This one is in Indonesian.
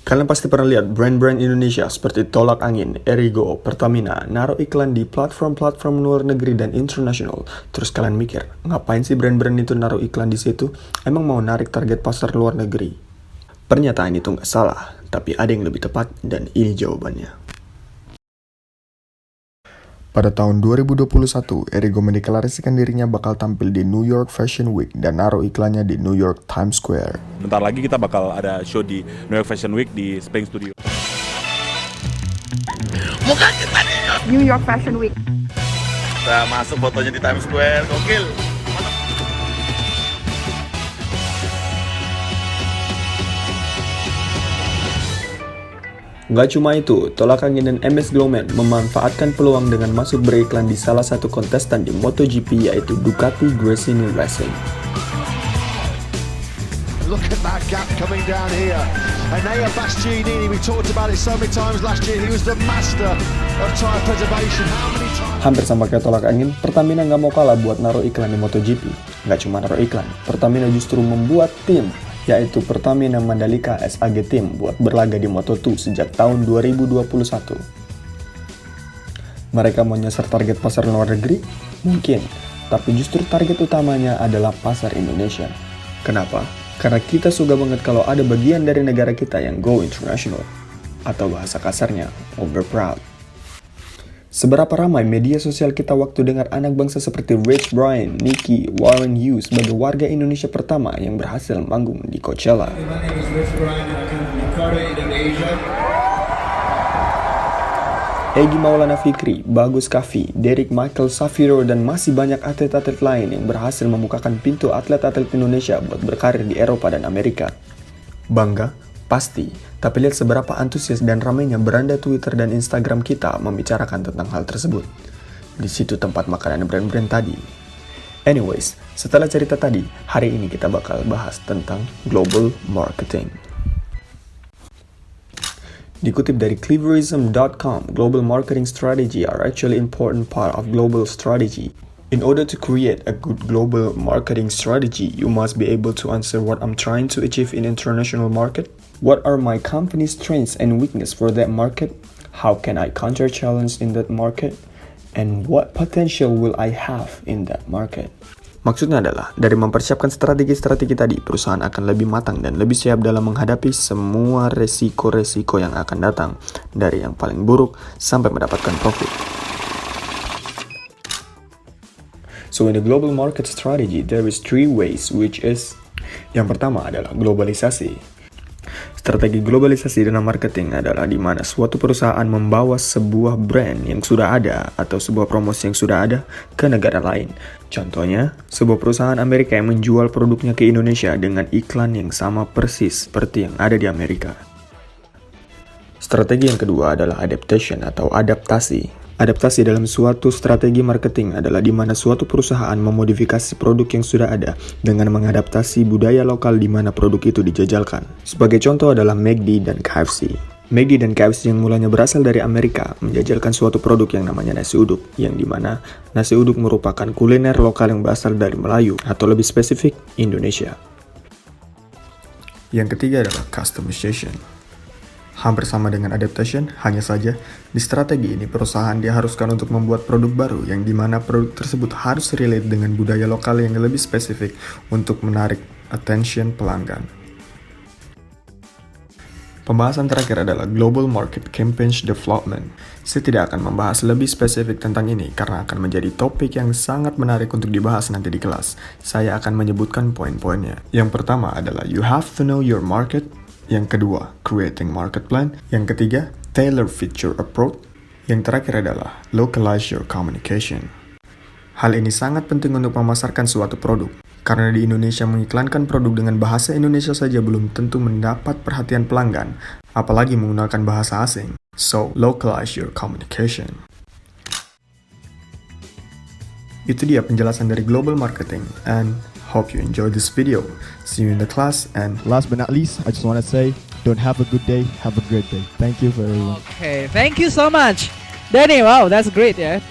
Kalian pasti pernah lihat brand-brand Indonesia seperti Tolak Angin, Erigo, Pertamina naruh iklan di platform-platform luar negeri dan internasional. Terus kalian mikir, ngapain sih brand-brand itu naruh iklan di situ? Emang mau narik target pasar luar negeri? Pernyataan itu nggak salah, tapi ada yang lebih tepat dan ini jawabannya. Pada tahun 2021, Erigo mendeklarasikan dirinya bakal tampil di New York Fashion Week dan naruh iklannya di New York Times Square. Bentar lagi kita bakal ada show di New York Fashion Week di Spring Studio. New York Fashion Week. Kita masuk fotonya di Times Square, gokil. Nggak cuma itu, Tolak Angin dan MS Glowman memanfaatkan peluang dengan masuk beriklan di salah satu kontestan di MotoGP yaitu Ducati Gresini Racing. Look at that gap coming down here. Enea Bastianini, we talked about it so many times last year. He was the master of tyre preservation. How many times? Hampir sama kayak Tolak Angin, Pertamina nggak mau kalah buat naruh iklan di MotoGP. Nggak cuma naruh iklan, Pertamina justru membuat tim, yaitu Pertamina Mandalika SAG Team buat berlaga di Moto2 sejak tahun 2021. Mereka mau nyasar target pasar luar negeri? Mungkin, tapi justru target utamanya adalah pasar Indonesia. Kenapa? Karena kita suka banget kalau ada bagian dari negara kita yang go international, atau bahasa kasarnya, over proud. Seberapa ramai media sosial kita waktu dengar anak bangsa seperti Rich Brian, Nicky, Warren Hughes sebagai warga Indonesia pertama yang berhasil manggung di Coachella. My name is Rich Brian and I come from Jakarta, Indonesia. Egy Maulana Fikri, Bagus Kavi, Derek Michael Safiro, dan masih banyak atlet-atlet lain yang berhasil membukakan pintu atlet-atlet Indonesia buat berkarir di Eropa dan Amerika. Bangga? Pasti, tapi lihat seberapa antusias dan ramainya beranda Twitter dan Instagram kita membicarakan tentang hal tersebut. Di situ tempat makanan brand-brand tadi. Anyways, setelah cerita tadi, hari ini kita bakal bahas tentang global marketing. Dikutip dari cleverism.com, global marketing strategy are actually important part of global strategy. In order to create a good global marketing strategy, you must be able to answer what I'm trying to achieve in international market. What are my company's strengths and weaknesses for that market? How can I counter challenge in that market? And what potential will I have in that market? Maksudnya adalah, dari mempersiapkan strategi-strategi tadi, perusahaan akan lebih matang dan lebih siap dalam menghadapi semua resiko-resiko yang akan datang, dari yang paling buruk sampai mendapatkan profit. So in the global market strategy, there is 3 ways, which is, yang pertama adalah globalisasi. Strategi globalisasi dalam marketing adalah di mana suatu perusahaan membawa sebuah brand yang sudah ada atau sebuah promosi yang sudah ada ke negara lain. Contohnya, sebuah perusahaan Amerika yang menjual produknya ke Indonesia dengan iklan yang sama persis seperti yang ada di Amerika. Strategi yang kedua adalah adaptation atau adaptasi. Adaptasi dalam suatu strategi marketing adalah di mana suatu perusahaan memodifikasi produk yang sudah ada dengan mengadaptasi budaya lokal di mana produk itu dijajalkan. Sebagai contoh adalah McD dan KFC. McD dan KFC yang mulanya berasal dari Amerika menjajalkan suatu produk yang namanya nasi uduk, yang dimana nasi uduk merupakan kuliner lokal yang berasal dari Melayu atau lebih spesifik Indonesia. Yang ketiga adalah customization. Hampir sama dengan adaptation, hanya saja di strategi ini perusahaan diharuskan untuk membuat produk baru yang dimana produk tersebut harus relate dengan budaya lokal yang lebih spesifik untuk menarik attention pelanggan. Pembahasan terakhir adalah Global Market Campaign Development. Saya tidak akan membahas lebih spesifik tentang ini karena akan menjadi topik yang sangat menarik untuk dibahas nanti di kelas. Saya akan menyebutkan poin-poinnya. Yang pertama adalah you have to know your market. Yang kedua, creating market plan. Yang ketiga, tailor feature approach. Yang terakhir adalah localize your communication. Hal ini sangat penting untuk memasarkan suatu produk. Karena di Indonesia mengiklankan produk dengan bahasa Indonesia saja belum tentu mendapat perhatian pelanggan, apalagi menggunakan bahasa asing. So, localize your communication. Itu dia penjelasan dari global marketing, and hope you enjoy this video. See you in the class, and last but not least, I just want to say, don't have a good day, have a great day. Thank you for everyone. Okay, thank you so much. Danny, wow, that's great, yeah.